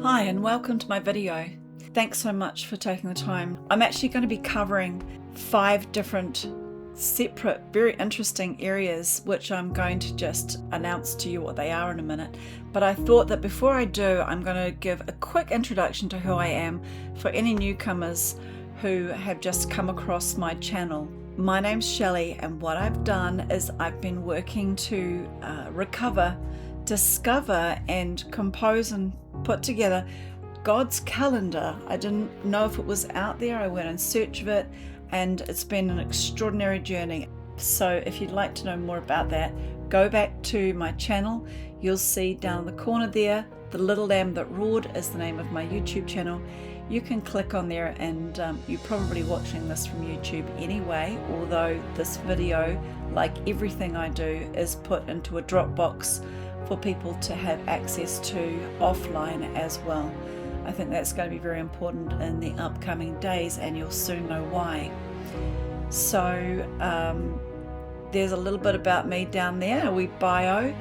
Hi and welcome to my video. Thanks so much for taking the time. I'm actually going to be covering 5 different separate, very interesting areas, which I'm going to just announce to you what they are in a minute. But I thought that before I do, I'm going to give a quick introduction to who I am for any newcomers who have just come across my channel. My name's Shelley, and what I've done is I've been working to recover, discover and compose and put together God's calendar. I didn't know if it was out there. I went in search of it, and it's been an extraordinary journey. So if you'd like to know more about that, go back to my channel. You'll see down in the corner there, The Little Lamb That Roared is the name of my YouTube channel. You can click on there, and you're probably watching this from YouTube anyway, although this video, like everything I do, is put into a Dropbox for people to have access to offline as well. I think that's going to be very important in the upcoming days, and you'll soon know why. So there's a little bit about me down there, a wee bio,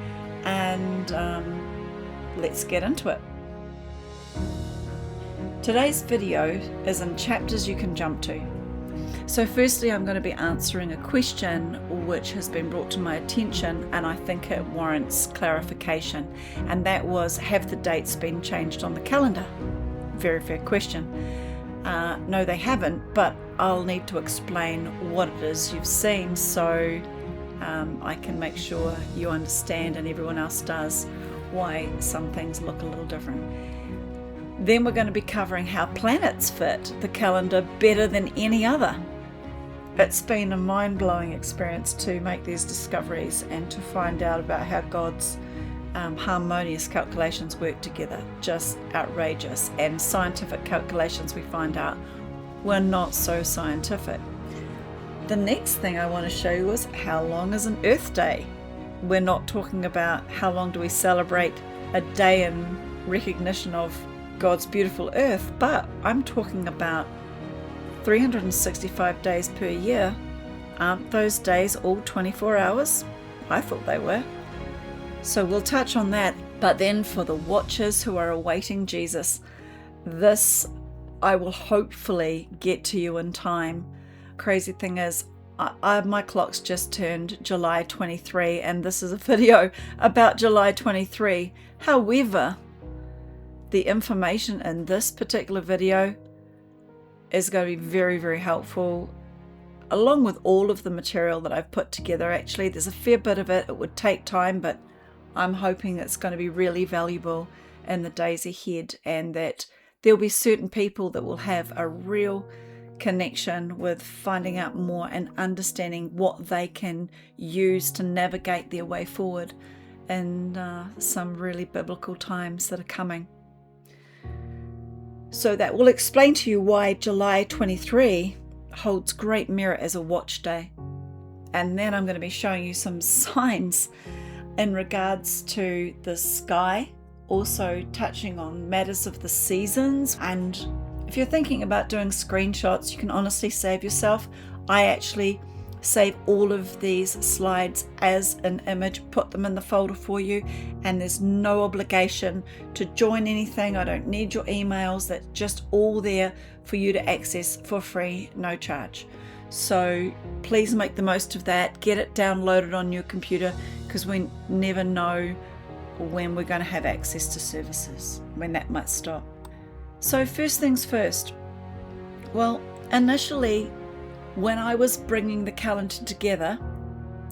and let's get into it. Today's video is in chapters you can jump to. So firstly, I'm going to be answering a question which has been brought to my attention, and I think it warrants clarification, and that was, have the dates been changed on the calendar? Very fair question. No, they haven't, but I'll need to explain what it is you've seen, so I can make sure you understand, and everyone else does, why some things look a little different. Then we're going to be covering how planets fit the calendar better than any other. It's been a mind-blowing experience to make these discoveries and to find out about how God's harmonious calculations work together. Just outrageous. And scientific calculations, we find out, were not so scientific. The next thing I want to show you is, how long is an Earth Day? We're not talking about how long do we celebrate a day in recognition of God's beautiful earth, but I'm talking about 365 days per year. Aren't those days all 24 hours? I thought they were. So we'll touch on that. But then for the watchers who are awaiting Jesus, this I will hopefully get to you in time. Crazy thing is, my clock's just turned July 23, and this is a video about July 23. However, the information in this particular video is going to be very, very helpful, along with all of the material that I've put together. Actually, there's a fair bit of it. It would take time, but I'm hoping it's going to be really valuable in the days ahead, and that there'll be certain people that will have a real connection with finding out more and understanding what they can use to navigate their way forward in some really biblical times that are coming. So that will explain to you why July 23 holds great merit as a watch day. And then I'm going to be showing you some signs in regards to the sky, also touching on matters of the seasons. And if you're thinking about doing screenshots, you can honestly save yourself. I actually save all of these slides as an image, put them in the folder for you, and there's no obligation to join anything. I don't need your emails. That's just all there for you to access for free, no charge. So please make the most of that. Get it downloaded on your computer, because we never know when we're going to have access to services, when that might stop. So first things first. Well, initially, when I was bringing the calendar together,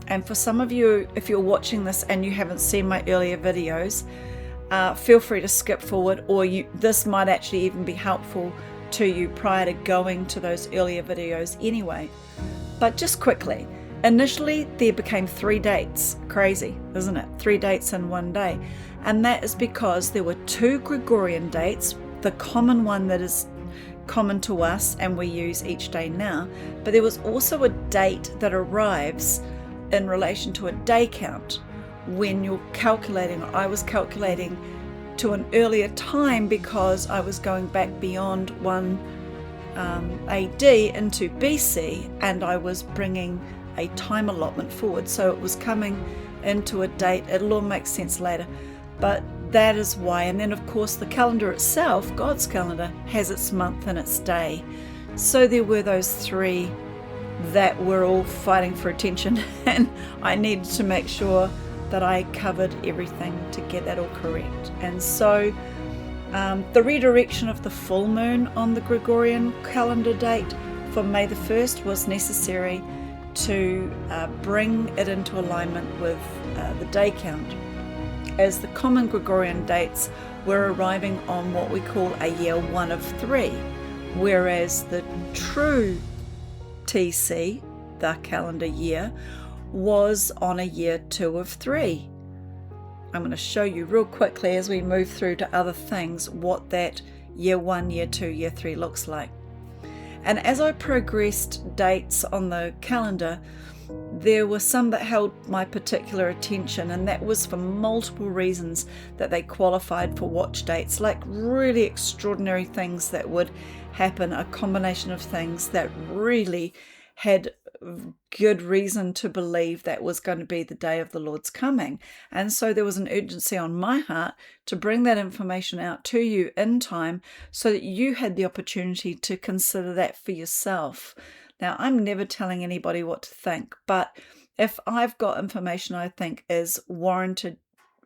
and for some of you, if you're watching this and you haven't seen my earlier videos, feel free to skip forward, or this might actually even be helpful to you prior to going to those earlier videos anyway. But just quickly, initially there became 3 dates. Crazy, isn't it? 3 dates in one day. And that is because there were 2 Gregorian dates, the common one that is common to us and we use each day now, but there was also a date that arrives in relation to a day count when you're calculating, or I was calculating to an earlier time, because I was going back beyond 1 AD into BC, and I was bringing a time allotment forward, so it was coming into a date. It'll all make sense later, but that is why. And then, of course, the calendar itself, God's calendar, has its month and its day. So there were those three that were all fighting for attention, and I needed to make sure that I covered everything to get that all correct. And so the redirection of the full moon on the Gregorian calendar date for May the 1st was necessary to bring it into alignment with the day count, as the common Gregorian dates were arriving on what we call a year 1 of 3, whereas the true TC, the calendar year, was on a year 2 of 3. I'm going to show you real quickly as we move through to other things what that year 1, year 2, year 3 looks like. And as I progressed dates on the calendar, there were some that held my particular attention, and that was for multiple reasons that they qualified for watch dates, like really extraordinary things that would happen, a combination of things that really had good reason to believe that was going to be the day of the Lord's coming. And so there was an urgency on my heart to bring that information out to you in time so that you had the opportunity to consider that for yourself. Now, I'm never telling anybody what to think, but if I've got information I think is warranted,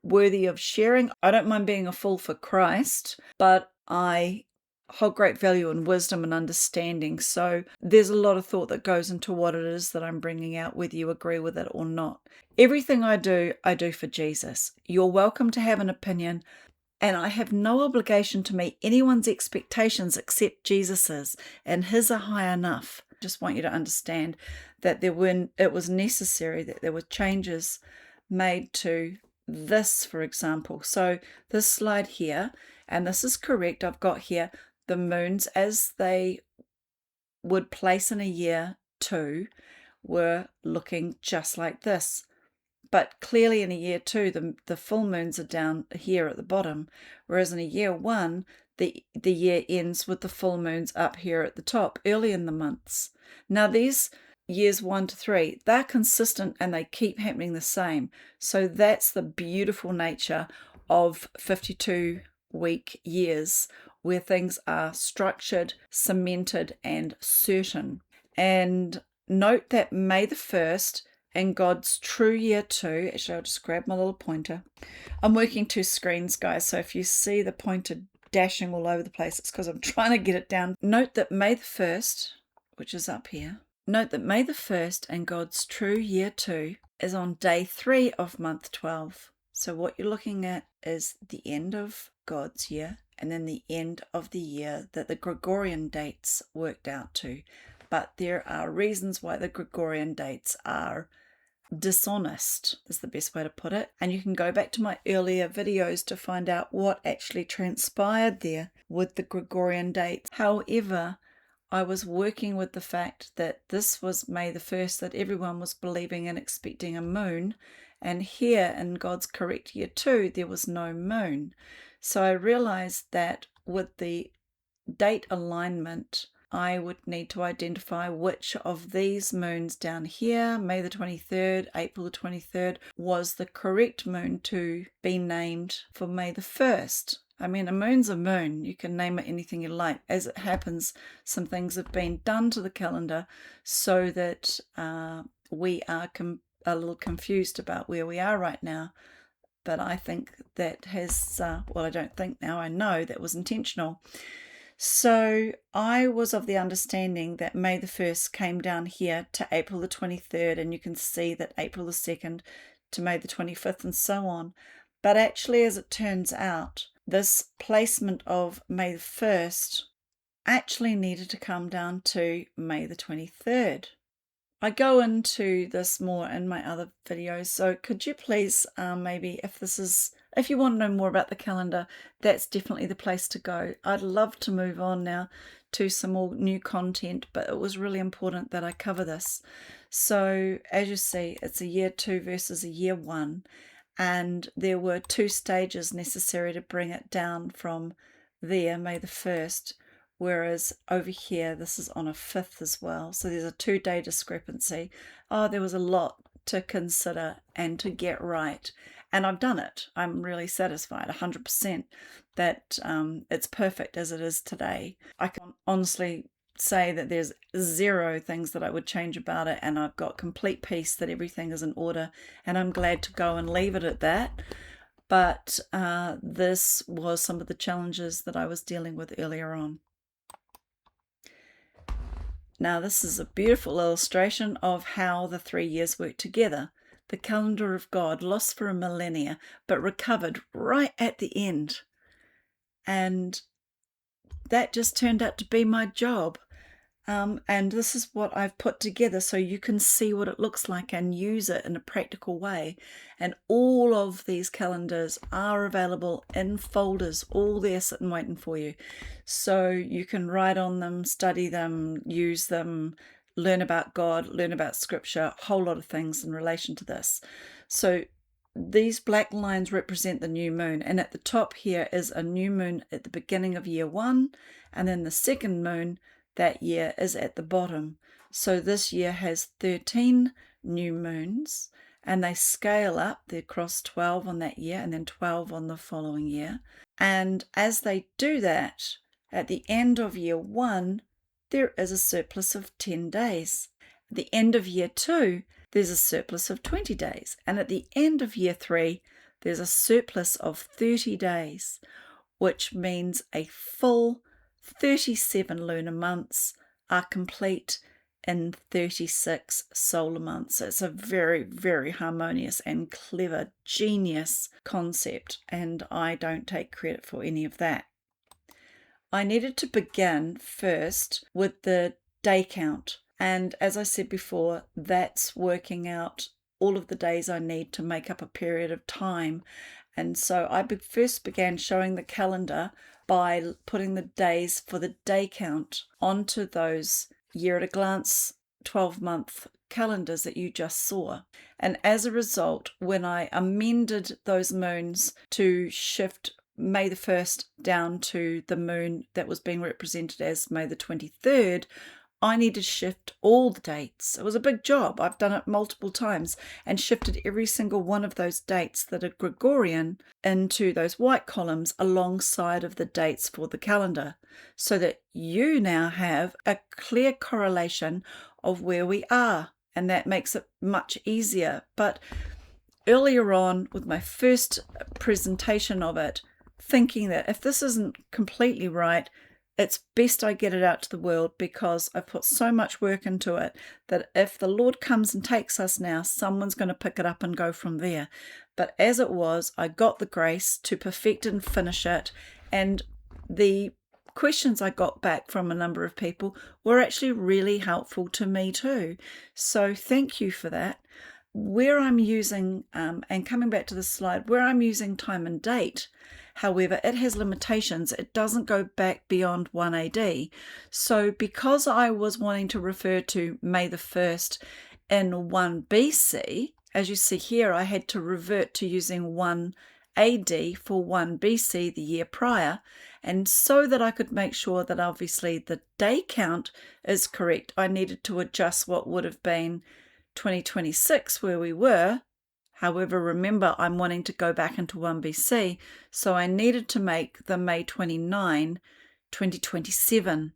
worthy of sharing, I don't mind being a fool for Christ, but I hold great value in wisdom and understanding. So there's a lot of thought that goes into what it is that I'm bringing out, whether you agree with it or not. Everything I do for Jesus. You're welcome to have an opinion, and I have no obligation to meet anyone's expectations except Jesus's, and his are high enough. I just want you to understand that it was necessary that there were changes made to this, for example. So this slide here, and this is correct, I've got here the moons as they would place in a year 2 were looking just like this. But clearly in a year 2, the full moons are down here at the bottom, whereas in a year 1, the year ends with the full moons up here at the top, early in the months. Now these years 1 to 3, they're consistent and they keep happening the same. So that's the beautiful nature of 52-week years, where things are structured, cemented, and certain. And note that May the 1st and God's true year 2, actually I'll just grab my little pointer. I'm working 2 screens, guys, so if you see the pointer dashing all over the place, it's because I'm trying to get it down. Note that May the 1st, which is up here, note that May the 1st and God's true year 2 is on day 3 of month 12. So what you're looking at is the end of God's year, and then the end of the year that the Gregorian dates worked out to. But there are reasons why the Gregorian dates are dishonest, is the best way to put it. And you can go back to my earlier videos to find out what actually transpired there with the Gregorian dates. However, I was working with the fact that this was May the 1st, that everyone was believing and expecting a moon. And here in God's correct year 2, there was no moon. So I realized that with the date alignment, I would need to identify which of these moons down here, May the 23rd, April the 23rd, was the correct moon to be named for May the 1st. I mean, a moon's a moon. You can name it anything you like. As it happens, some things have been done to the calendar so that we are a little confused about where we are right now. But I think that has, I don't think now, I know that was intentional. So I was of the understanding that May the 1st came down here to April the 23rd, and you can see that April the 2nd to May the 25th and so on. But actually, as it turns out, this placement of May the 1st actually needed to come down to May the 23rd. I go into this more in my other videos, so could you please maybe, if you want to know more about the calendar, that's definitely the place to go. I'd love to move on now to some more new content, but it was really important that I cover this. So as you see, it's a year 2 versus a year 1, and there were 2 stages necessary to bring it down from there, May the 1st, whereas over here this is on a 5th as well, so there's a 2-day discrepancy. There was a lot to consider and to get right, And I've done it. I'm really satisfied 100% that it's perfect as it is today. I can honestly say that there's zero things that I would change about it, and I've got complete peace that everything is in order, and I'm glad to go and leave it at that. But this was some of the challenges that I was dealing with earlier on. Now, this is a beautiful illustration of how the 3 years work together. The calendar of God, lost for a millennia, but recovered right at the end. And that just turned out to be my job. And this is what I've put together so you can see what it looks like and use it in a practical way. And all of these calendars are available in folders, all there sitting waiting for you. So you can write on them, study them, use them, learn about God, learn about scripture, a whole lot of things in relation to this. So these black lines represent the new moon, and at the top here is a new moon at the beginning of year 1, and then the second moon that year is at the bottom. So this year has 13 new moons, and they scale up. They cross 12 on that year and then 12 on the following year. And as they do that, at the end of year 1, there is a surplus of 10 days. At the end of year 2, there's a surplus of 20 days. And at the end of year 3, there's a surplus of 30 days, which means a full 37 lunar months are complete in 36 solar months. It's a very, very harmonious and clever, genius concept, and I don't take credit for any of that. I needed to begin first with the day count. And as I said before, that's working out all of the days I need to make up a period of time. And so I first began showing the calendar by putting the days for the day count onto those year at a glance 12-month calendars that you just saw. And as a result, when I amended those moons to shift May the 1st down to the moon that was being represented as May the 23rd, I needed to shift all the dates. It was a big job. I've done it multiple times and shifted every single one of those dates that are Gregorian into those white columns alongside of the dates for the calendar, so that you now have a clear correlation of where we are, and that makes it much easier. But earlier on, with my first presentation of it, thinking that if this isn't completely right, it's best I get it out to the world, because I've put so much work into it that if the Lord comes and takes us now, someone's going to pick it up and go from there. But as it was, I got the grace to perfect and finish it, and the questions I got back from a number of people were actually really helpful to me too. So thank you for that. Where I'm using, and coming back to the slide, where I'm using time and date, however, it has limitations. It doesn't go back beyond 1 AD. So because I was wanting to refer to May the 1st in 1 BC, as you see here, I had to revert to using 1 AD for 1 BC, the year prior. And so that I could make sure that obviously the day count is correct, I needed to adjust what would have been 2026 where we were. However, remember, I'm wanting to go back into 1 BC, so I needed to make the May 29, 2027.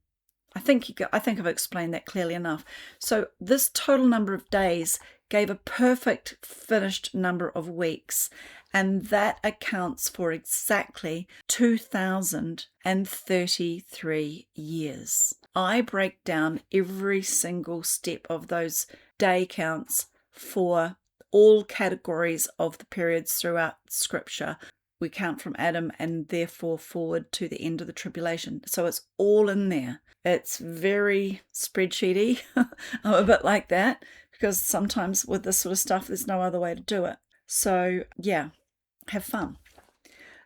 I think I've explained that clearly enough. So this total number of days gave a perfect finished number of weeks, and that accounts for exactly 2033 years. I break down every single step of those day counts for all categories of the periods throughout Scripture. We count from Adam and therefore forward to the end of the tribulation. So it's all in there. It's very spreadsheety. I'm a bit like that, because sometimes with this sort of stuff, there's no other way to do it. So yeah, have fun.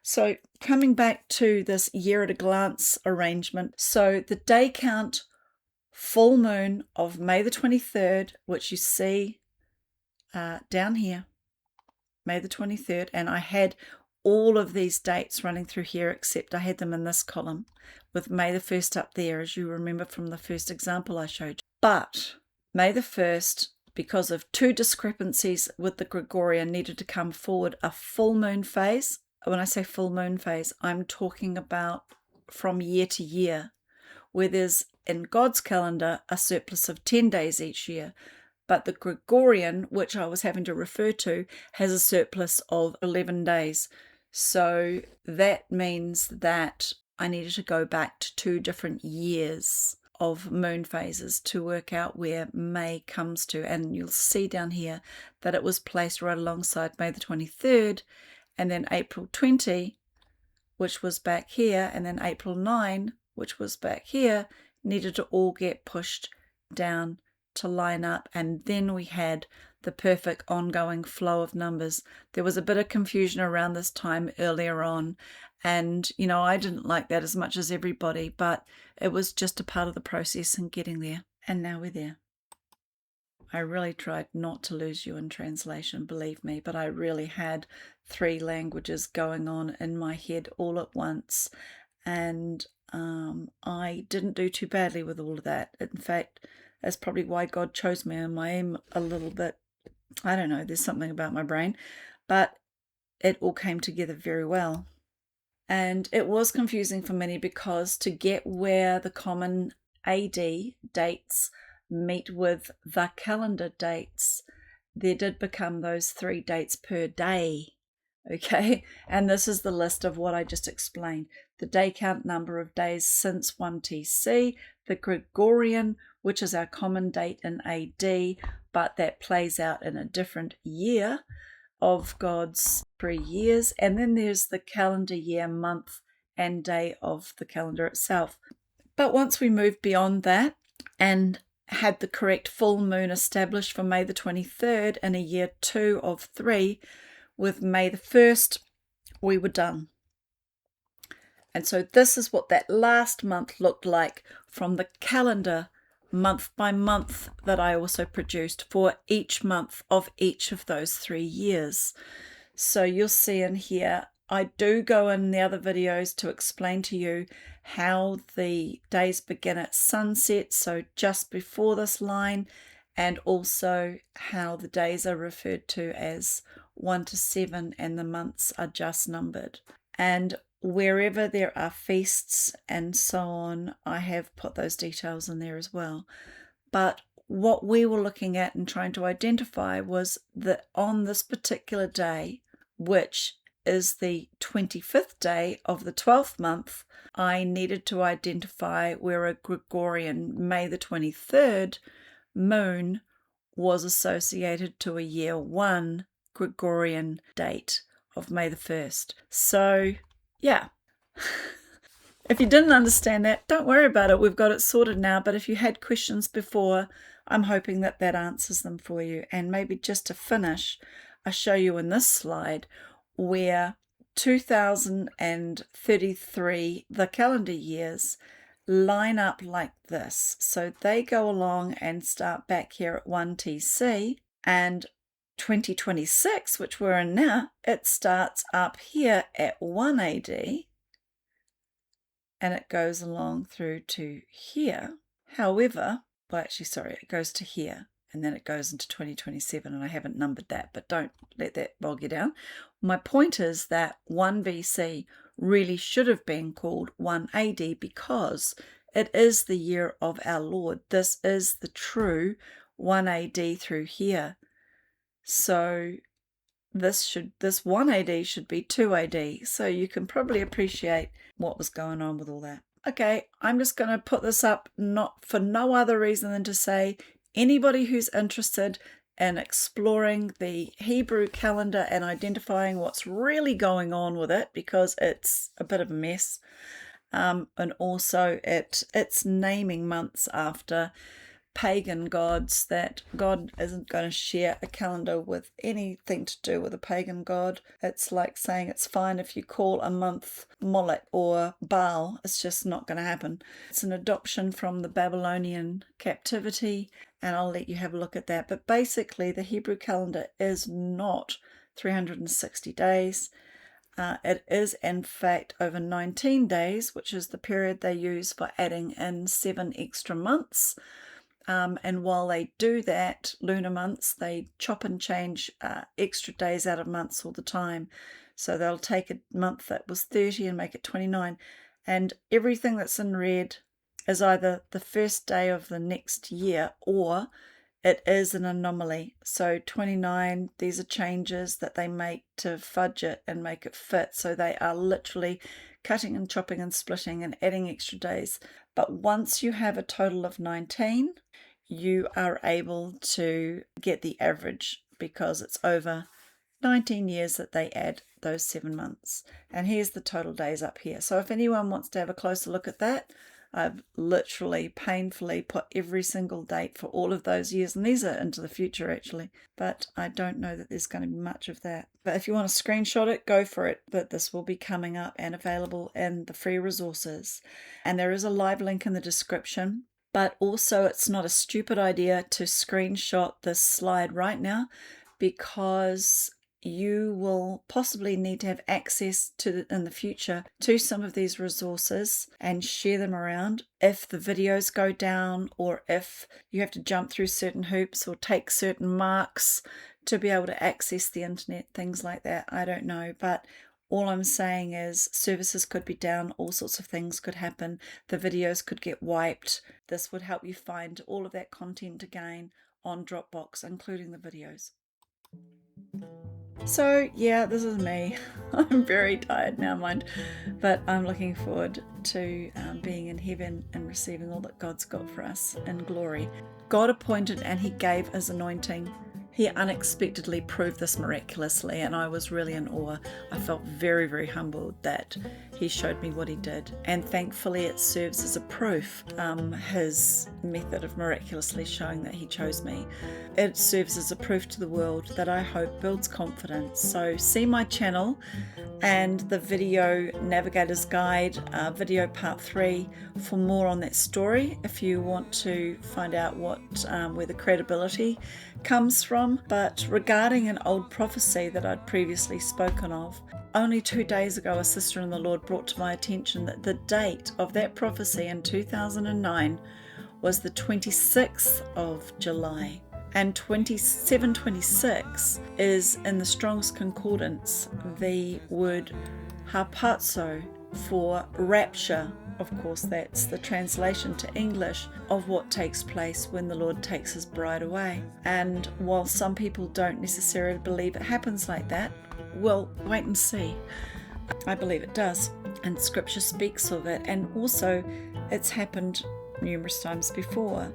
So coming back to this year at a glance arrangement. So the day count, full moon of May the 23rd, which you see down here, May the 23rd, and I had all of these dates running through here, except I had them in this column with May the 1st up there, as you remember from the first example I showed you. But May the 1st because of two discrepancies with the Gregorian, needed to come forward a full moon phase. When I say full moon phase, I'm talking about from year to year, where there's, in God's calendar, a surplus of 10 days each year. But the Gregorian, which I was having to refer to, has a surplus of 11 days. So that means that I needed to go back to 2 different years of moon phases to work out where May comes to. And you'll see down here that it was placed right alongside May the 23rd, and then April 20, which was back here, and then April 9, which was back here, needed to all get pushed down to line up. And then we had the perfect ongoing flow of numbers. There was a bit of confusion around this time earlier on, and I didn't like that as much as everybody, but it was just a part of the process in getting there, and now we're there. I really tried not to lose you in translation, believe me, but I really had 3 languages going on in my head all at once, and I didn't do too badly with all of that. In fact, that's probably why God chose me, and I am a little bit, I don't know, there's something about my brain, but it all came together very well. And it was confusing for many, because to get where the common AD dates meet with the calendar dates, there did become those 3 dates per day. Okay, and this is the list of what I just explained: the day count number of days since 1 TC, the Gregorian, which is our common date in AD, but that plays out in a different year of God's 3 years, and then there's the calendar year, month, and day of the calendar itself. But once we moved beyond that and had the correct full moon established for May the 23rd in a year 2 of 3, with May the 1st, we were done. And so this is what that last month looked like from the calendar, month by month, that I also produced for each month of each of those 3 years. So you'll see in here, I do go in the other videos to explain to you how the days begin at sunset, so just before this line, and also how the days are referred to as 1 to 7 and the months are just numbered. And wherever there are feasts and so on, I have put those details in there as well. But what we were looking at and trying to identify was that on this particular day, which is the 25th day of the 12th month, I needed to identify where a Gregorian May the 23rd moon was associated to a year 1 Gregorian date of May the 1st. So, yeah. If you didn't understand that, don't worry about it. We've got it sorted now. But if you had questions before, I'm hoping that that answers them for you. And maybe just to finish, I show you in this slide where 2033, the calendar years, line up like this. So they go along and start back here at 1 TC, and 2026, which we're in now, it starts up here at 1 AD, and it goes along through to here. However, it goes to here, and then it goes into 2027, and I haven't numbered that, but don't let that bog you down. My point is that 1 BC really should have been called 1 AD, because it is the year of our Lord. This is the true 1 AD through here. So this 1 AD should be 2 AD. So you can probably appreciate what was going on with all that. Okay, I'm just going to put this up not for no other reason than to say anybody who's interested in exploring the Hebrew calendar and identifying what's really going on with it, because it's a bit of a mess, and also it's naming months after pagan gods, that God isn't going to share a calendar with anything to do with a pagan god. It's like saying it's fine if you call a month Moloch or Baal. It's just not going to happen. It's an adoption from the Babylonian captivity, and I'll let you have a look at that. But basically, the Hebrew calendar is not 360 days. It is, in fact, over 19 days, which is the period they use for adding in 7 extra months. And while they do that, lunar months, they chop and change extra days out of months all the time. So they'll take a month that was 30 and make it 29. And everything that's in red is either the first day of the next year or it is an anomaly. So 29, these are changes that they make to fudge it and make it fit. So they are literally cutting and chopping and splitting and adding extra days. But once you have a total of 19, you are able to get the average because it's over 19 years that they add those 7 months. And here's the total days up here. So if anyone wants to have a closer look at that, I've literally painfully put every single date for all of those years, and these are into the future actually, but I don't know that there's going to be much of that. But if you want to screenshot it, go for it. But this will be coming up and available in the free resources, and there is a live link in the description. But also, it's not a stupid idea to screenshot this slide right now, because you will possibly need to have access to in the future to some of these resources and share them around if the videos go down, or if you have to jump through certain hoops or take certain marks to be able to access the internet, things like that. I don't know, but all I'm saying is services could be down, all sorts of things could happen, the videos could get wiped. This would help you find all of that content again on Dropbox, including the videos. So yeah, this is me. I'm very tired now, mind, but I'm looking forward to being in heaven and receiving all that God's got for us in glory. God appointed and he gave his anointing. He unexpectedly proved this miraculously, and I was really in awe. I felt very, very humbled that he showed me what he did. And thankfully it serves as a proof, his method of miraculously showing that he chose me. It serves as a proof to the world that I hope builds confidence. So see my channel and the video Navigator's Guide, video part 3 for more on that story if you want to find out what where the credibility comes from. But regarding an old prophecy that I'd previously spoken of, only 2 days ago a sister in the Lord brought to my attention that the date of that prophecy in 2009 was the 26th of July. And 2726 is in the Strong's Concordance the word harpazo for rapture. Of course, that's the translation to English of what takes place when the Lord takes his bride away. And while some people don't necessarily believe it happens like that, well, wait and see. I believe it does, and Scripture speaks of it, and also it's happened numerous times before.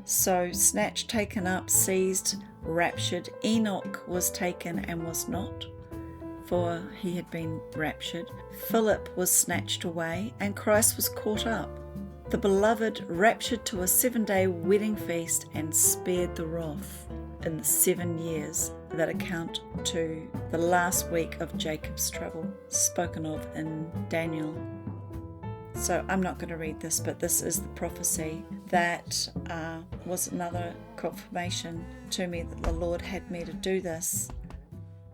So snatched, taken up, seized, raptured. Enoch was taken and was not, for he had been raptured. Philip was snatched away, and Christ was caught up. The beloved raptured to a 7-day wedding feast and spared the wrath in the 7 years that account to the last week of Jacob's trouble, spoken of in Daniel. So I'm not going to read this, but this is the prophecy that was another confirmation to me that the Lord had me to do this.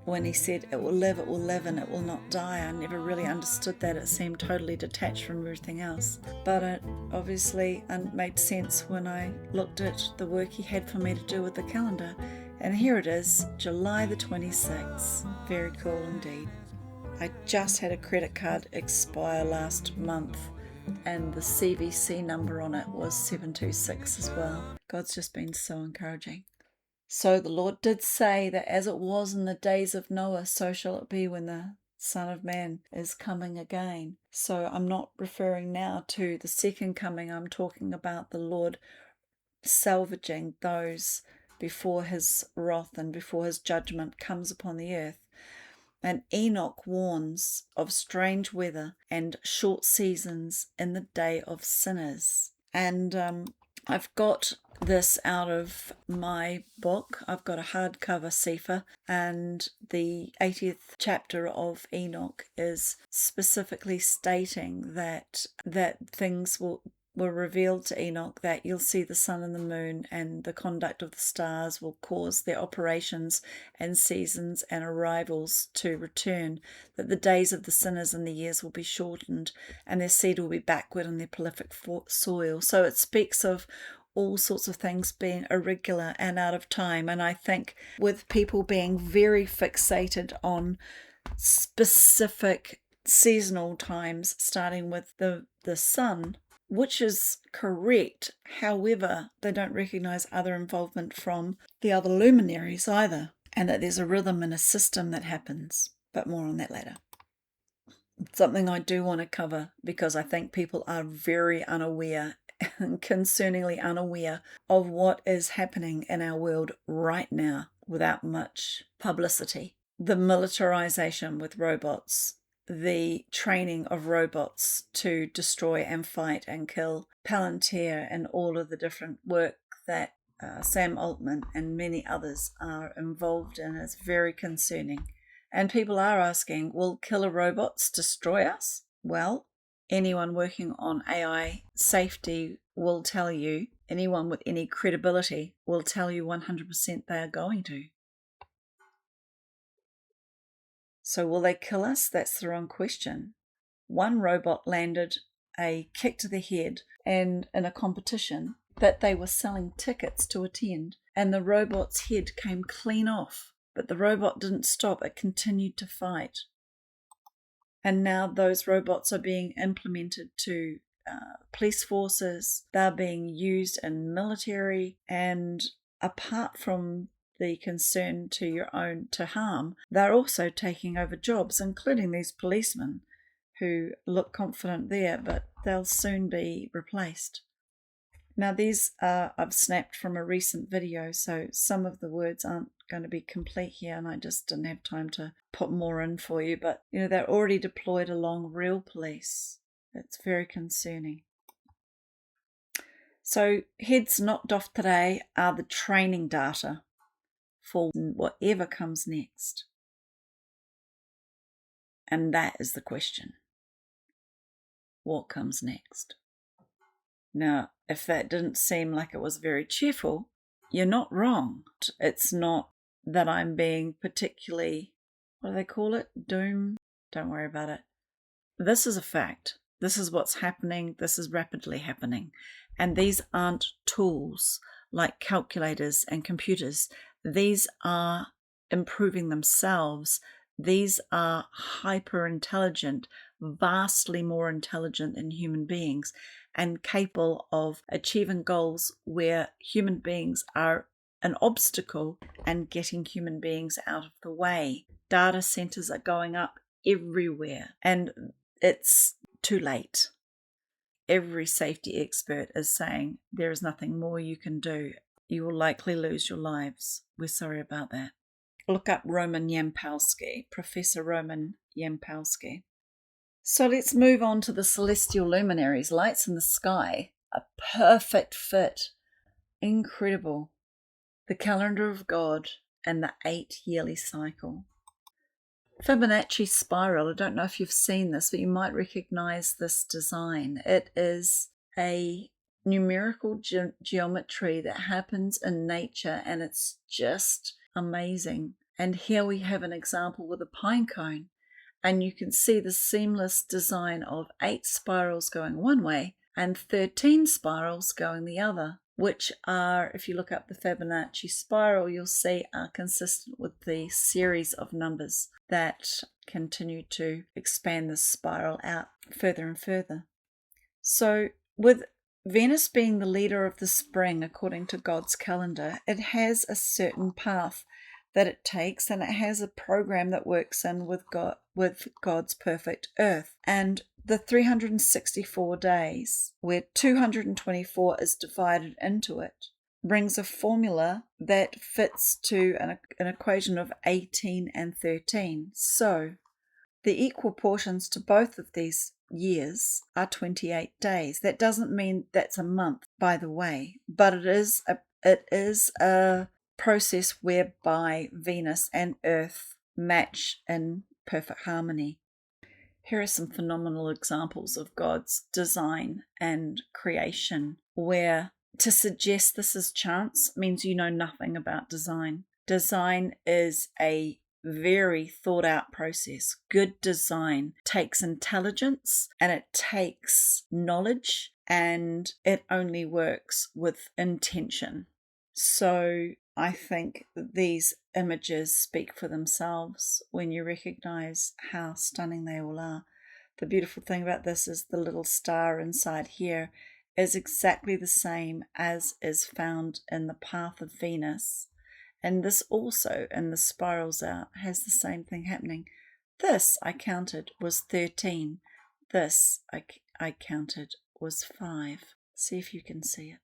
When he said, it will live, and it will not die. I never really understood that. It seemed totally detached from everything else. But it obviously made sense when I looked at the work he had for me to do with the calendar. And here it is, July the 26th. Very cool indeed. I just had a credit card expire last month, and the CVC number on it was 726 as well. God's just been so encouraging. So the Lord did say that as it was in the days of Noah, so shall it be when the Son of Man is coming again. So I'm not referring now to the second coming. I'm talking about the Lord salvaging those before his wrath and before his judgment comes upon the earth. And Enoch warns of strange weather and short seasons in the day of sinners. And I've got this out of my book. I've got a hardcover Sefer, and the 80th chapter of Enoch is specifically stating that things were revealed to Enoch, that you'll see the sun and the moon and the conduct of the stars will cause their operations and seasons and arrivals to return, that the days of the sinners and the years will be shortened, and their seed will be backward in their prolific soil. So it speaks of all sorts of things being irregular and out of time. And I think with people being very fixated on specific seasonal times, starting with the sun, which is correct. However, they don't recognize other involvement from the other luminaries either, and that there's a rhythm and a system that happens. But more on that later. Something I do want to cover, because I think people are very unaware and concerningly unaware of what is happening in our world right now without much publicity. The militarization with robots, the training of robots to destroy and fight and kill, Palantir, and all of the different work that Sam Altman and many others are involved in is very concerning. And people are asking, will killer robots destroy us? Well, anyone working on AI safety will tell you, anyone with any credibility will tell you 100% they are going to. So will they kill us? That's the wrong question. One robot landed a kick to the head and in a competition that they were selling tickets to attend, and the robot's head came clean off. But the robot didn't stop, it continued to fight. And now those robots are being implemented to police forces, they're being used in military, and apart from the concern to harm, they're also taking over jobs, including these policemen who look confident there, but they'll soon be replaced. Now these I've snapped from a recent video, so some of the words aren't going to be complete here, and I just didn't have time to put more in for you, but they're already deployed along real police. It's very concerning. So heads knocked off today are the training data for whatever comes next. And that is the question. What comes next? Now, if that didn't seem like it was very cheerful, you're not wrong. It's not that I'm being particularly, what do they call it? Doom? Don't worry about it. This is a fact. This is what's happening. This is rapidly happening. And these aren't tools like calculators and computers. These are improving themselves. These are hyper intelligent, vastly more intelligent than human beings, and capable of achieving goals where human beings are an obstacle and getting human beings out of the way. Data centers are going up everywhere, and it's too late. Every safety expert is saying there is nothing more you can do. You will likely lose your lives. We're sorry about that. Look up Roman Yampowski, Professor Roman Yampowski. So let's move on to the celestial luminaries, lights in the sky. A perfect fit. Incredible. The calendar of God and the 8-yearly cycle. Fibonacci spiral. I don't know if you've seen this, but you might recognize this design. It is a numerical geometry that happens in nature, and it's just amazing. And here we have an example with a pine cone, and you can see the seamless design of 8 spirals going one way and 13 spirals going the other, which are, if you look up the Fibonacci spiral, you'll see are consistent with the series of numbers that continue to expand the spiral out further and further. So with Venus being the leader of the spring according to God's calendar, it has a certain path that it takes, and it has a program that works in with God's perfect earth. And the 364 days, where 224 is divided into it, brings a formula that fits to an equation of 18 and 13. So the equal portions to both of these years are 28 days. That doesn't mean that's a month, by the way, but it is a process whereby Venus and Earth match in perfect harmony. Here are some phenomenal examples of God's design and creation, where to suggest this is chance means you know nothing about design. Design is a very thought out process. Good design takes intelligence and it takes knowledge, and it only works with intention. So I think that these images speak for themselves when you recognize how stunning they all are. The beautiful thing about this is the little star inside here is exactly the same as is found in the path of Venus. And this also, in the spirals out, has the same thing happening. This, I counted, was 13. This, I counted, was 5. See if you can see it.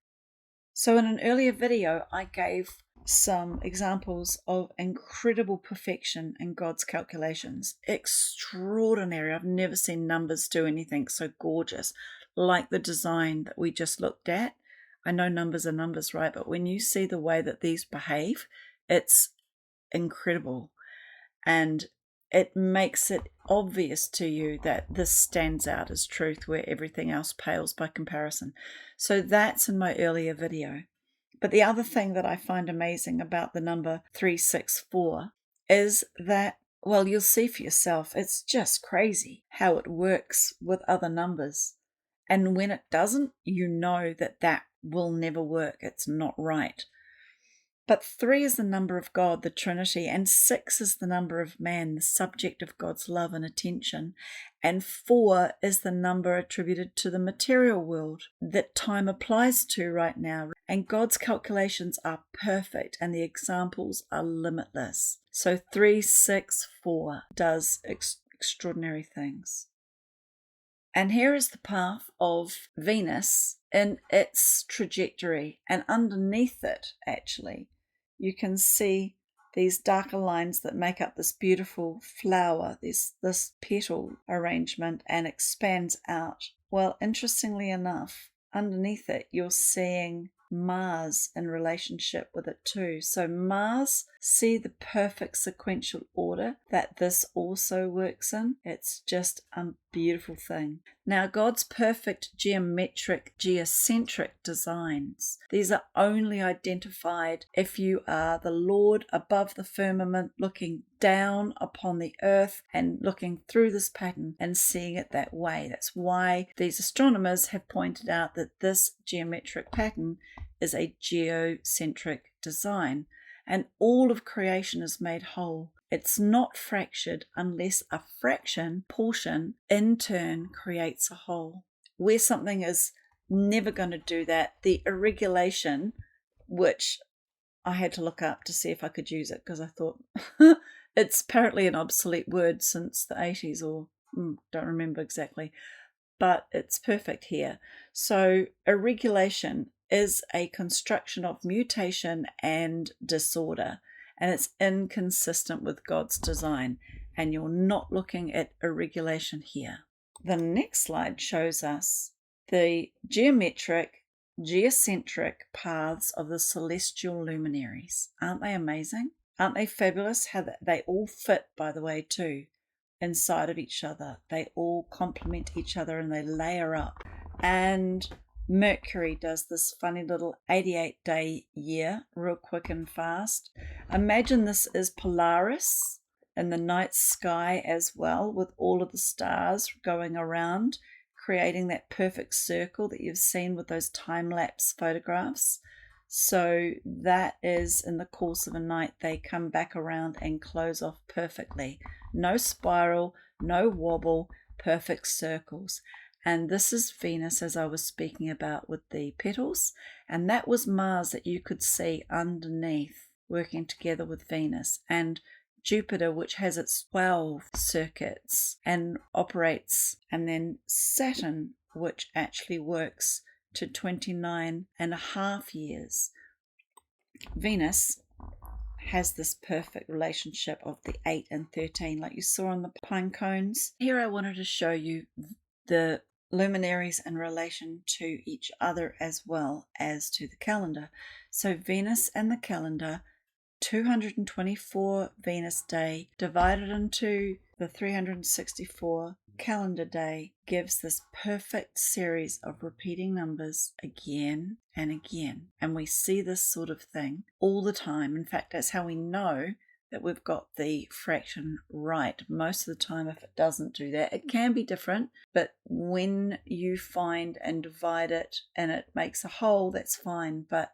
So in an earlier video, I gave some examples of incredible perfection in God's calculations. Extraordinary. I've never seen numbers do anything so gorgeous like the design that we just looked at. I know numbers are numbers, right? But when you see the way that these behave, it's incredible. And it makes it obvious to you that this stands out as truth where everything else pales by comparison. So that's in my earlier video. But the other thing that I find amazing about the number 364 is that, well, you'll see for yourself, it's just crazy how it works with other numbers. And when it doesn't, you know that that will never work. It's not right. But 3 is the number of God, the Trinity, and 6 is the number of man, the subject of God's love and attention, and 4 is the number attributed to the material world that time applies to right now. And God's calculations are perfect and the examples are limitless. So 364 does extraordinary things. And here is the path of Venus in its trajectory, and underneath it, actually, you can see these darker lines that make up this beautiful flower, this petal arrangement, and expands out. Well, interestingly enough, underneath it, you're seeing Mars in relationship with it too. So Mars, see the perfect sequential order that this also works in. It's just a beautiful thing. Now, God's perfect geometric, geocentric designs, these are only identified if you are the Lord above the firmament, looking down upon the earth and looking through this pattern and seeing it that way. That's why these astronomers have pointed out that this geometric pattern is a geocentric design, and all of creation is made whole. It's not fractured unless a portion, in turn creates a whole. Where something is never going to do that, the irregulation, which I had to look up to see if I could use it because I thought it's apparently an obsolete word since the 80s, or don't remember exactly, but it's perfect here. So irregulation is a construction of mutation and disorder, and it's inconsistent with God's design, and you're not looking at irregulation here. The next slide shows us the geometric, geocentric paths of the celestial luminaries. Aren't they amazing? Aren't they fabulous? How they all fit, by the way, too, inside of each other. They all complement each other and they layer up. And Mercury does this funny little 88-day year, real quick and fast. Imagine this is Polaris in the night sky as well, with all of the stars going around, creating that perfect circle that you've seen with those time-lapse photographs. So that is, in the course of a night, they come back around and close off perfectly. No spiral, no wobble, perfect circles. And this is Venus, as I was speaking about with the petals. And that was Mars that you could see underneath, working together with Venus. And Jupiter, which has its 12 circuits and operates. And then Saturn, which actually works to 29.5 years. Venus has this perfect relationship of the 8 and 13, like you saw on the pine cones. Here I wanted to show you the luminaries in relation to each other as well as to the calendar. So Venus and the calendar, 224 Venus day divided into the 364 calendar day gives this perfect series of repeating numbers again and again. And we see this sort of thing all the time. In fact, that's how we know that we've got the fraction right. Most of the time, if it doesn't do that, it can be different, but when you find and divide it and it makes a whole, that's fine, but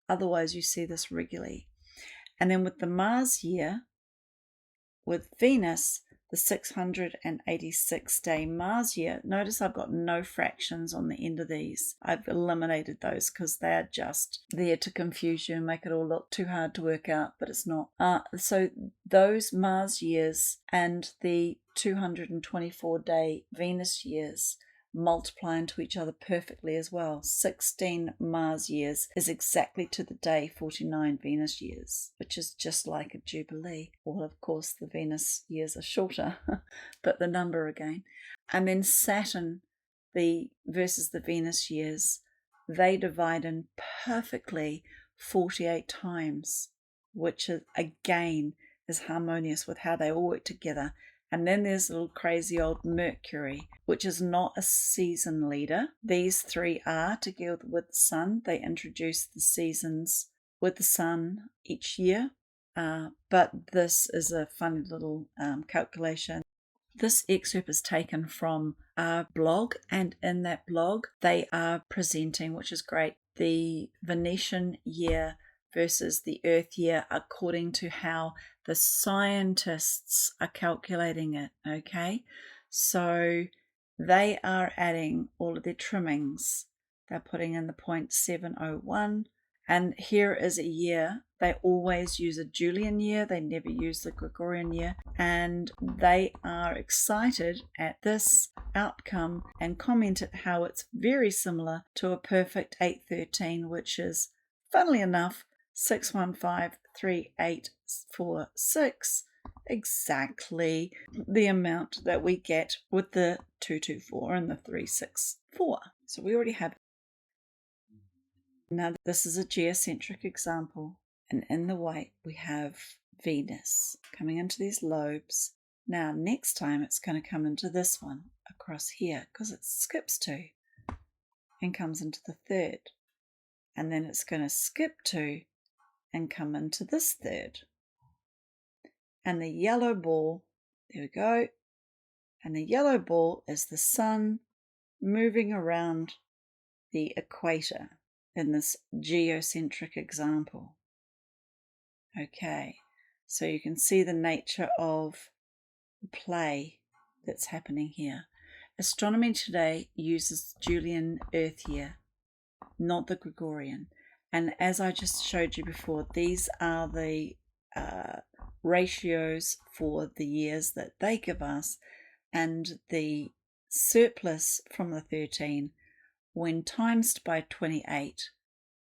otherwise you see this regularly. And then with the Mars year, with Venus, the 686-day Mars year, notice I've got no fractions on the end of these. I've eliminated those because they're just there to confuse you and make it all look too hard to work out, but it's not. So those Mars years and the 224-day Venus years multiply into each other perfectly as well. 16 Mars years is exactly to the day 49 Venus years, which is just like a jubilee. Well, of course, the Venus years are shorter, but the number again. And then Saturn, versus the Venus years, they divide in perfectly 48 times, which is, again, is harmonious with how they all work together. And then there's little crazy old Mercury, which is not a season leader. These three are together with the Sun. They introduce the seasons with the Sun each year. But this is a funny little calculation. This excerpt is taken from our blog, and in that blog they are presenting, which is great, the Venetian year versus the Earth year according to how the scientists are calculating it, okay? So they are adding all of their trimmings. They're putting in the 0.701, and here is a year. They always use a Julian year. They never use the Gregorian year, and they are excited at this outcome and commented how it's very similar to a perfect 813, which is, funnily enough, 6153846, exactly the amount that we get with the 224 and the 364. So we already have. Now this is a geocentric example, and in the white we have Venus coming into these lobes. Now next time it's going to come into this one across here, because it skips 2 and comes into the third, and then it's going to skip 2 and come into this third. And the yellow ball, there we go, and the yellow ball is the Sun moving around the equator in this geocentric example. Okay, so you can see the nature of the play that's happening here. Astronomy today uses Julian Earth year, not the Gregorian. And as I just showed you before, these are the ratios for the years that they give us, and the surplus from the 13 when times by 28,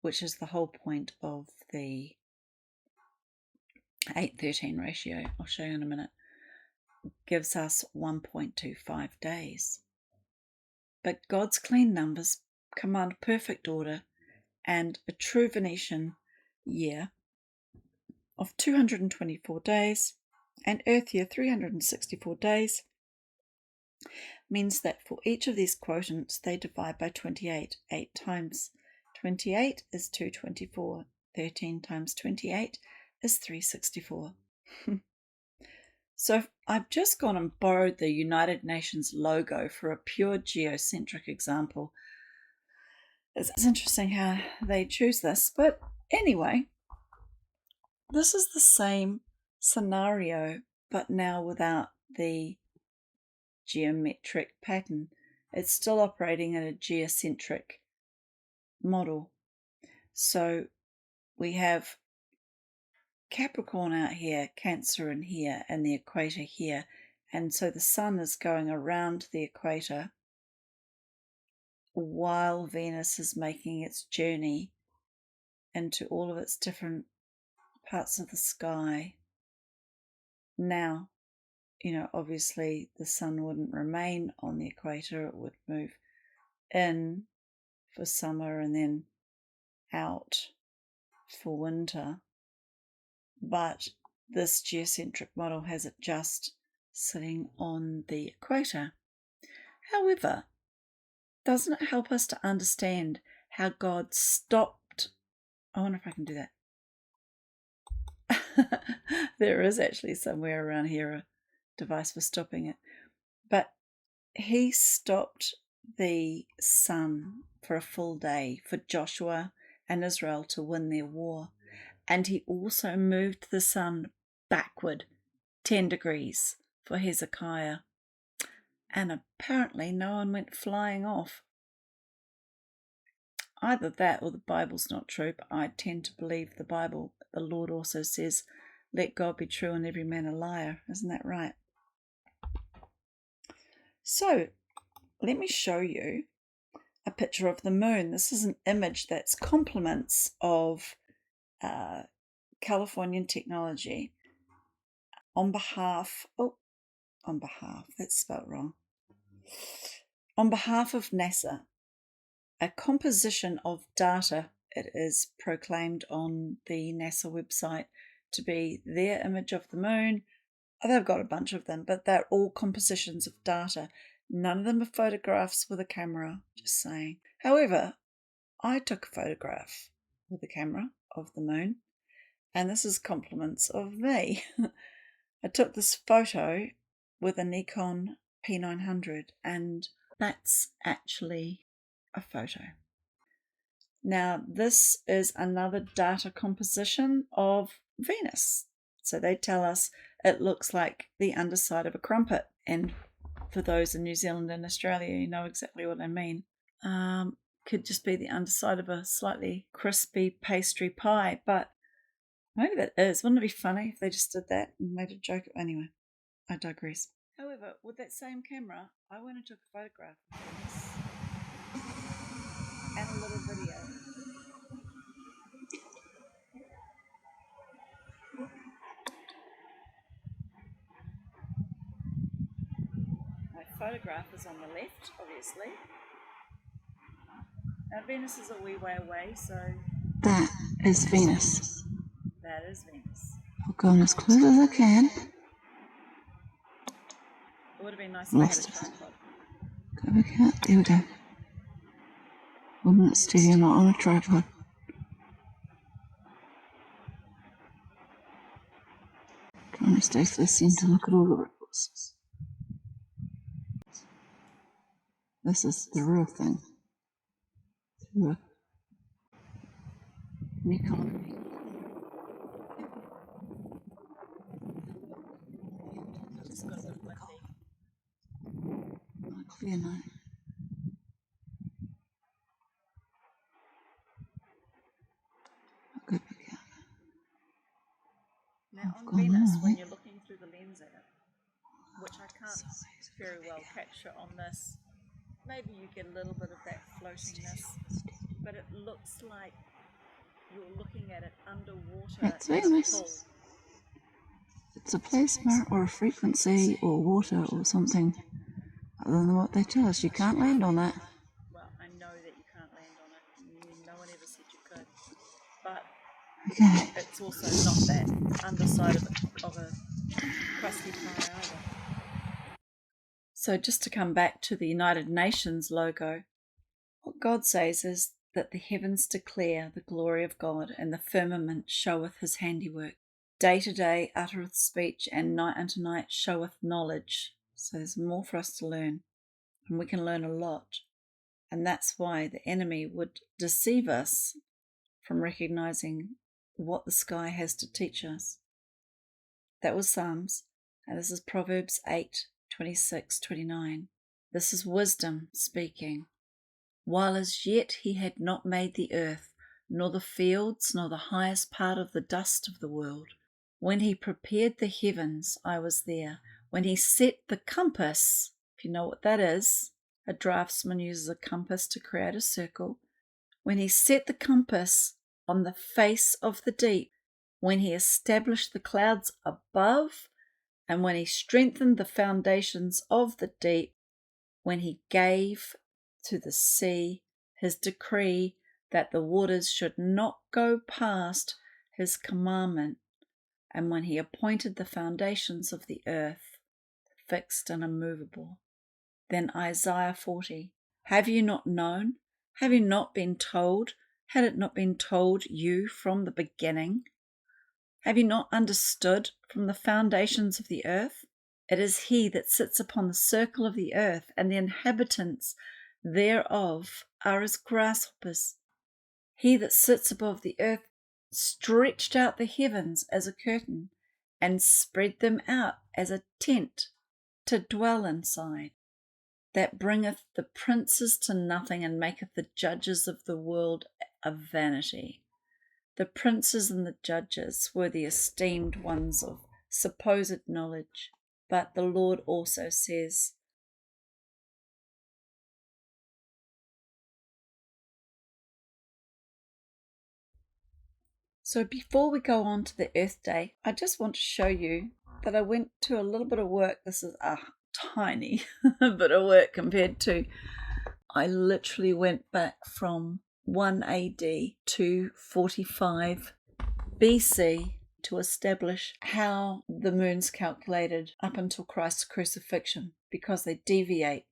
which is the whole point of the 8-13 ratio, I'll show you in a minute, gives us 1.25 days. But God's clean numbers command perfect order, and a true Venetian year of 224 days and Earth year 364 days means that for each of these quotients they divide by 28. 8 times 28 is 224. 13 times 28 is 364. So I've just gone and borrowed the United Nations logo for a pure geocentric example. It's interesting how they choose this, but anyway, this is the same scenario, but now without the geometric pattern. It's still operating in a geocentric model. So we have Capricorn out here, Cancer in here, and the equator here. And so the Sun is going around the equator while Venus is making its journey into all of its different parts of the sky. Now, obviously the Sun wouldn't remain on the equator. It would move in for summer and then out for winter. But this geocentric model has it just sitting on the equator. However, doesn't it help us to understand how God stopped? I wonder if I can do There is actually somewhere around here a device for stopping it. But he stopped the sun for a full day for Joshua and Israel to win their war. And he also moved the sun backward 10 degrees for Hezekiah. And apparently no one went flying off. Either that or the Bible's not true, but I tend to believe the Bible. The Lord also says, let God be true and every man a liar. Isn't that right? So, let me show you a picture of the moon. This is an image that's compliments of Californian technology that's spelled wrong. On behalf of NASA, a composition of data, it is proclaimed on the NASA website to be their image of the moon. They've got a bunch of them, but they're all compositions of data. None of them are photographs with a camera, just saying. However, I took a photograph with a camera of the moon, and this is compliments of me. I took this photo with a Nikon P900, and that's actually a photo. Now, this is another data composition of Venus. So they tell us it looks like the underside of a crumpet. And for those in New Zealand and Australia, you know exactly what I mean. Could just be the underside of a slightly crispy pastry pie, but maybe that is. Wouldn't it be funny if they just did that and made a joke? Anyway, I digress. However, with that same camera, I went and took a photograph of Venus and a little video. My photograph is on the left, obviously. Now, Venus is a wee way away, so... That is Venus. That is Venus. I'll go as close as I can. It would have been nice if I had a tripod. Go back out. There we go. 1 minute steady, I'm not on a tripod. Trying to stay for the centre, look at all the ripples. This is the real thing. Through a Nikon. Just got a bit windy. Not clear now. I'll go back out. Now on Venus, when you're looking through the lens at it, which I can't very well capture on this, maybe you get a little bit of that floatiness, but it looks like you're looking at it underwater. That's Venus. It's a plasma or a frequency or water or something other than what they tell us. You can't land on that. Well, I know that you can't land on it. No one ever said you could. But okay. It's also not that underside of a crusty pie either. So just to come back to the United Nations logo, what God says is that the heavens declare the glory of God, and the firmament showeth his handiwork. Day to day uttereth speech, and night unto night showeth knowledge. So there's more for us to learn, and we can learn a lot. And that's why the enemy would deceive us from recognizing what the sky has to teach us. That was Psalms, and this is Proverbs 8:26-29. This is wisdom speaking. While as yet he had not made the earth, nor the fields, nor the highest part of the dust of the world. When he prepared the heavens, I was there. When he set the compass, if you know what that is, a draftsman uses a compass to create a circle. When he set the compass on the face of the deep, when he established the clouds above, and when he strengthened the foundations of the deep, when he gave to the sea his decree that the waters should not go past his commandment, and when he appointed the foundations of the earth, fixed and immovable. Then Isaiah 40, have you not known? Have you not been told? Had it not been told you from the beginning? Have you not understood from the foundations of the earth? It is he that sits upon the circle of the earth, and the inhabitants thereof are as grasshoppers. He that sits above the earth stretched out the heavens as a curtain, and spread them out as a tent to dwell inside, that bringeth the princes to nothing, and maketh the judges of the world a vanity. The princes and the judges were the esteemed ones of supposed knowledge, but the Lord also says, so before we go on to the Earth Day, I just want to show you that I went to a little bit of work. This is a tiny bit of work compared to, I literally went back from 1 AD to 45 BC to establish how the moon's calculated up until Christ's crucifixion, because they deviate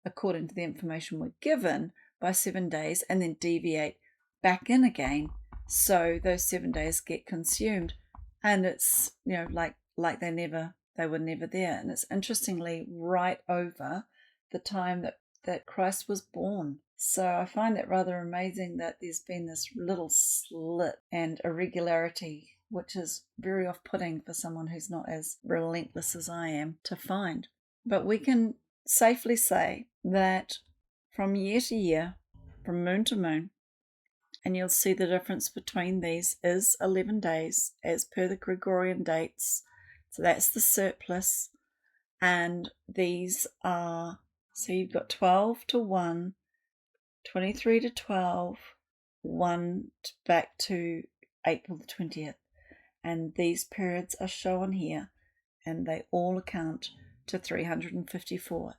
according to the information we're given by 7 days and then deviate back in again. So those 7 days get consumed, and it's, like they were never there. And it's interestingly right over the time that Christ was born. So I find that rather amazing that there's been this little slit and irregularity, which is very off-putting for someone who's not as relentless as I am to find. But we can safely say that from year to year, from moon to moon, and you'll see the difference between these is 11 days as per the Gregorian dates. So that's the surplus. And these are, so you've got 12 to 1, 23 to 12, 1 back to April the 20th. And these periods are shown here, and they all account to 354.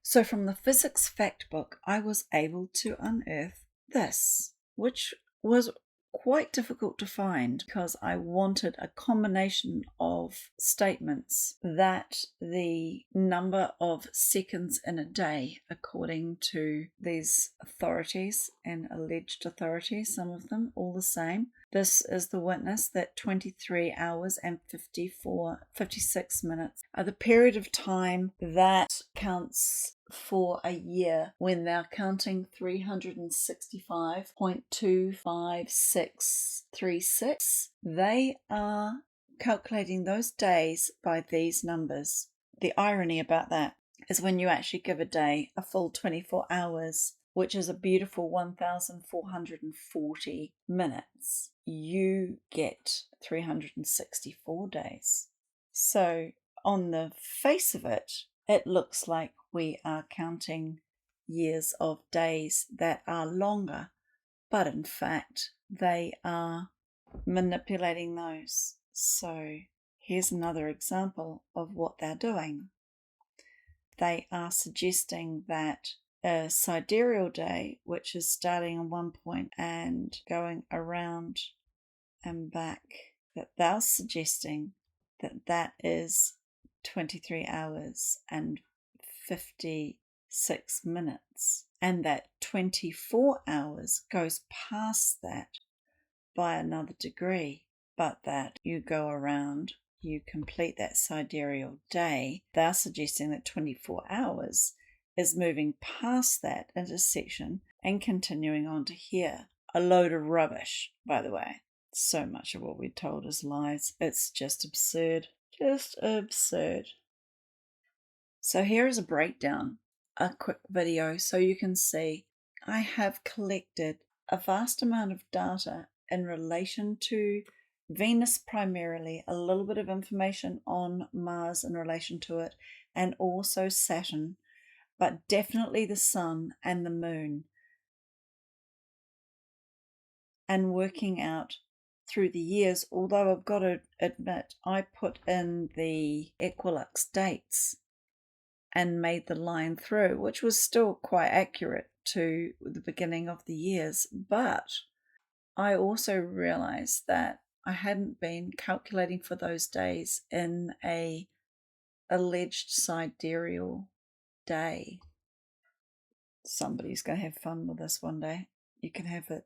So from the physics fact book, I was able to unearth this, which was quite difficult to find because I wanted a combination of statements that the number of seconds in a day, according to these authorities and alleged authorities, some of them all the same. This is the witness that 23 hours and 56 minutes are the period of time that counts for a year when they're counting 365.25636. They are calculating those days by these numbers. The irony about that is when you actually give a day a full 24 hours, which is a beautiful 1,440 minutes, you get 364 days. So on the face of it, it looks like we are counting years of days that are longer, but in fact, they are manipulating those. So here's another example of what they're doing. They are suggesting that a sidereal day, which is starting on one point and going around and back, that they're suggesting that that is 23 hours and 56 minutes, and that 24 hours goes past that by another degree, but that you go around, you complete that sidereal day. They're suggesting that 24 hours is moving past that intersection and continuing on to here. A load of rubbish, by the way. So much of what we're told is lies. It's just absurd. Just absurd. So here is a breakdown, a quick video so you can see I have collected a vast amount of data in relation to Venus primarily, a little bit of information on Mars in relation to it, and also Saturn, but definitely the Sun and the Moon, and working out through the years, although I've got to admit I put in the equinox dates and made the line through, which was still quite accurate to the beginning of the years, but I also realized that I hadn't been calculating for those days in a alleged sidereal day. Somebody's going to have fun with this one day. You can have it.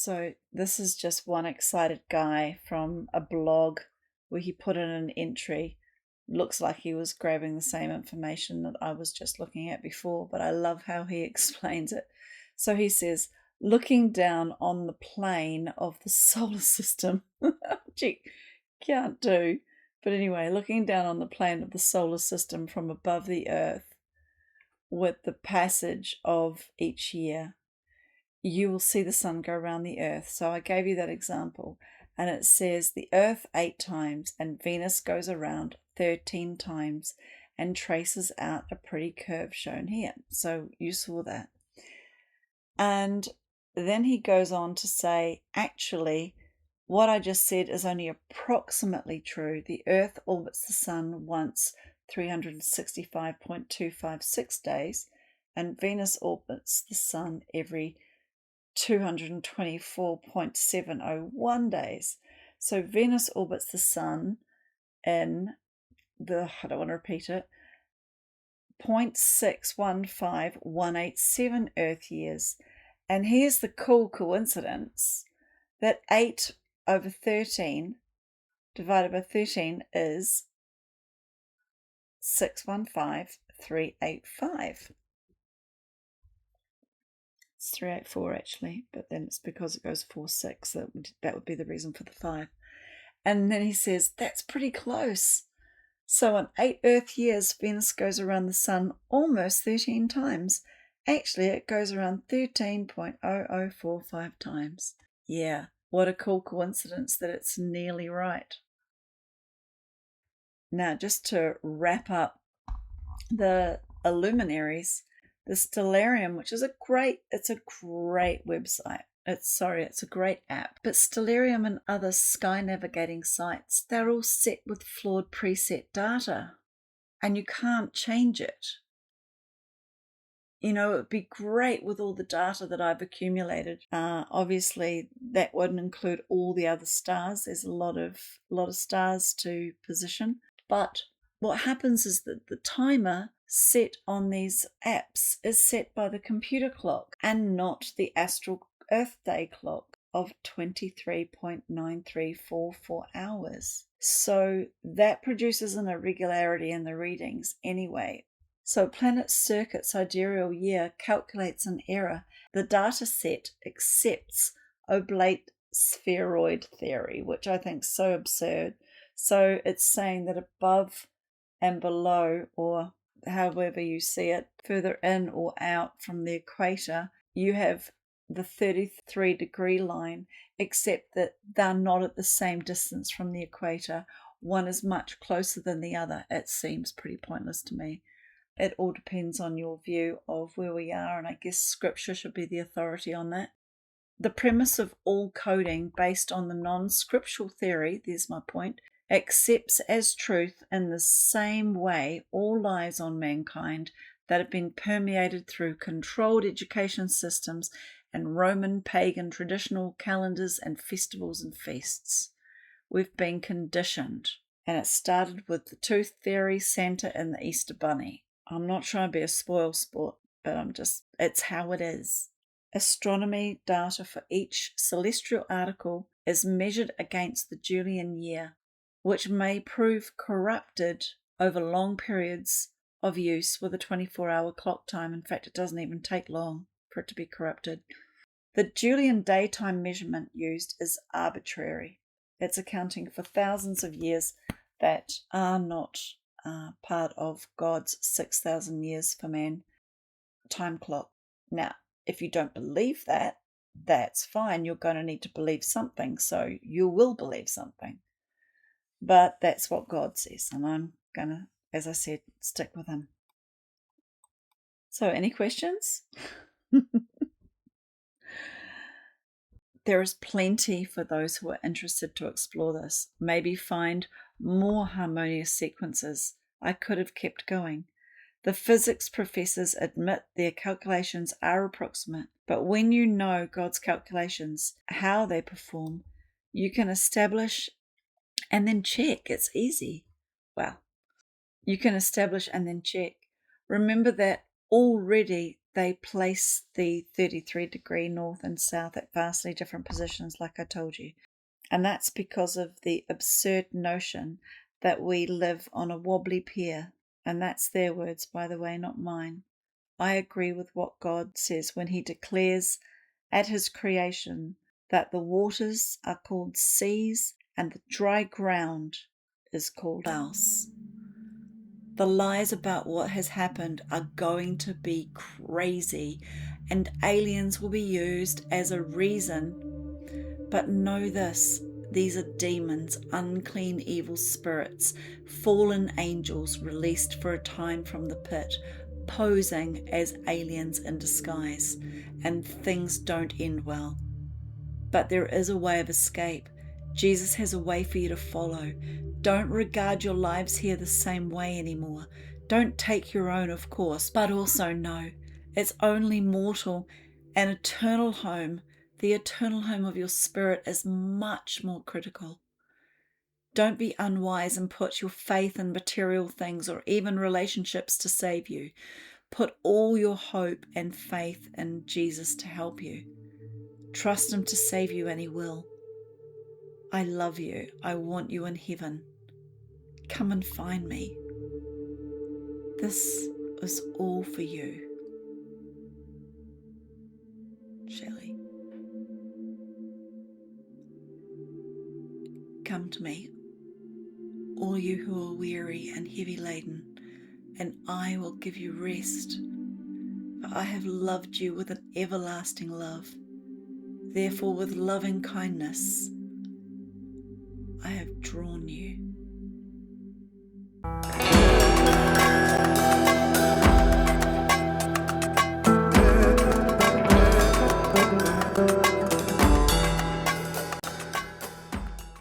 So this is just one excited guy from a blog where he put in an entry. Looks like he was grabbing the same information that I was just looking at before, but I love how he explains it. So he says, looking down on the plane of the solar system, gee, can't do. But anyway, looking down on the plane of the solar system from above the Earth with the passage of each year, you will see the sun go around the Earth. So I gave you that example. And it says the Earth 8 times and Venus goes around 13 times and traces out a pretty curve shown here. So you saw that. And then he goes on to say, actually, what I just said is only approximately true. The Earth orbits the sun once 365.256 days, and Venus orbits the sun every 224.701 days. So Venus orbits the sun in I don't want to repeat it, 0.615187 Earth years. And here's the cool coincidence that 8 over 13 divided by 13 is 615,385. It's 384 actually, but then it's because it goes 4-6. That would be the reason for the 5. And then he says, that's pretty close. So in 8 Earth years, Venus goes around the sun almost 13 times. Actually, it goes around 13.0045 times. Yeah, what a cool coincidence that it's nearly right. Now, just to wrap up the Luminaries, the Stellarium, which is a great website. It's a great app. But Stellarium and other sky navigating sites, they're all set with flawed preset data, and you can't change it. You know, it would be great with all the data that I've accumulated. Obviously, that wouldn't include all the other stars. There's a lot of stars to position. But what happens is that the timer set on these apps is set by the computer clock and not the astral Earth Day clock of 23.9344 hours. So that produces an irregularity in the readings anyway. So planet circuit sidereal year calculates an error. The data set accepts oblate spheroid theory, which I think is so absurd. So it's saying that above and below, or however you see it, further in or out from the equator, you have the 33-degree line, except that they're not at the same distance from the equator. One is much closer than the other. It seems pretty pointless to me. It all depends on your view of where we are, and I guess scripture should be the authority on that. The premise of all coding based on the non-scriptural theory, there's my point, accepts as truth in the same way all lies on mankind that have been permeated through controlled education systems and Roman pagan traditional calendars and festivals and feasts. We've been conditioned, and it started with the tooth fairy, Santa, and the Easter Bunny. I'm not trying to be a spoil sport, but it's how it is. Astronomy data for each celestial article is measured against the Julian year, which may prove corrupted over long periods of use with a 24-hour clock time. In fact, it doesn't even take long for it to be corrupted. The Julian daytime measurement used is arbitrary. It's accounting for thousands of years that are not part of God's 6,000 years for man time clock. Now, if you don't believe that, that's fine. You're going to need to believe something, so you will believe something. But that's what God says, and I'm going to, as I said, stick with him. So, any questions? There is plenty for those who are interested to explore this. Maybe find more harmonious sequences. I could have kept going. The physics professors admit their calculations are approximate, but when you know God's calculations, how they perform, you can establish and then check. It's easy. Well, you can establish and then check. Remember that already they place the 33-degree north and south at vastly different positions, like I told you. And that's because of the absurd notion that we live on a wobbly pier. And that's their words, by the way, not mine. I agree with what God says when he declares at his creation that the waters are called seas and the dry ground is called else. The lies about what has happened are going to be crazy, and aliens will be used as a reason. But know this, these are demons, unclean evil spirits, fallen angels released for a time from the pit, posing as aliens in disguise, and things don't end well. But there is a way of escape. Jesus has a way for you to follow. Don't regard your lives here the same way anymore. Don't take your own, of course, but also know it's only mortal. An eternal home, the eternal home of your spirit, is much more critical. Don't be unwise and put your faith in material things or even relationships to save you. Put all your hope and faith in Jesus to help you. Trust him to save you, and he will. I love you. I want you in heaven. Come and find me. This is all for you. Shelley. Come to me, all you who are weary and heavy laden, and I will give you rest. For I have loved you with an everlasting love. Therefore, with loving kindness, I have drawn you.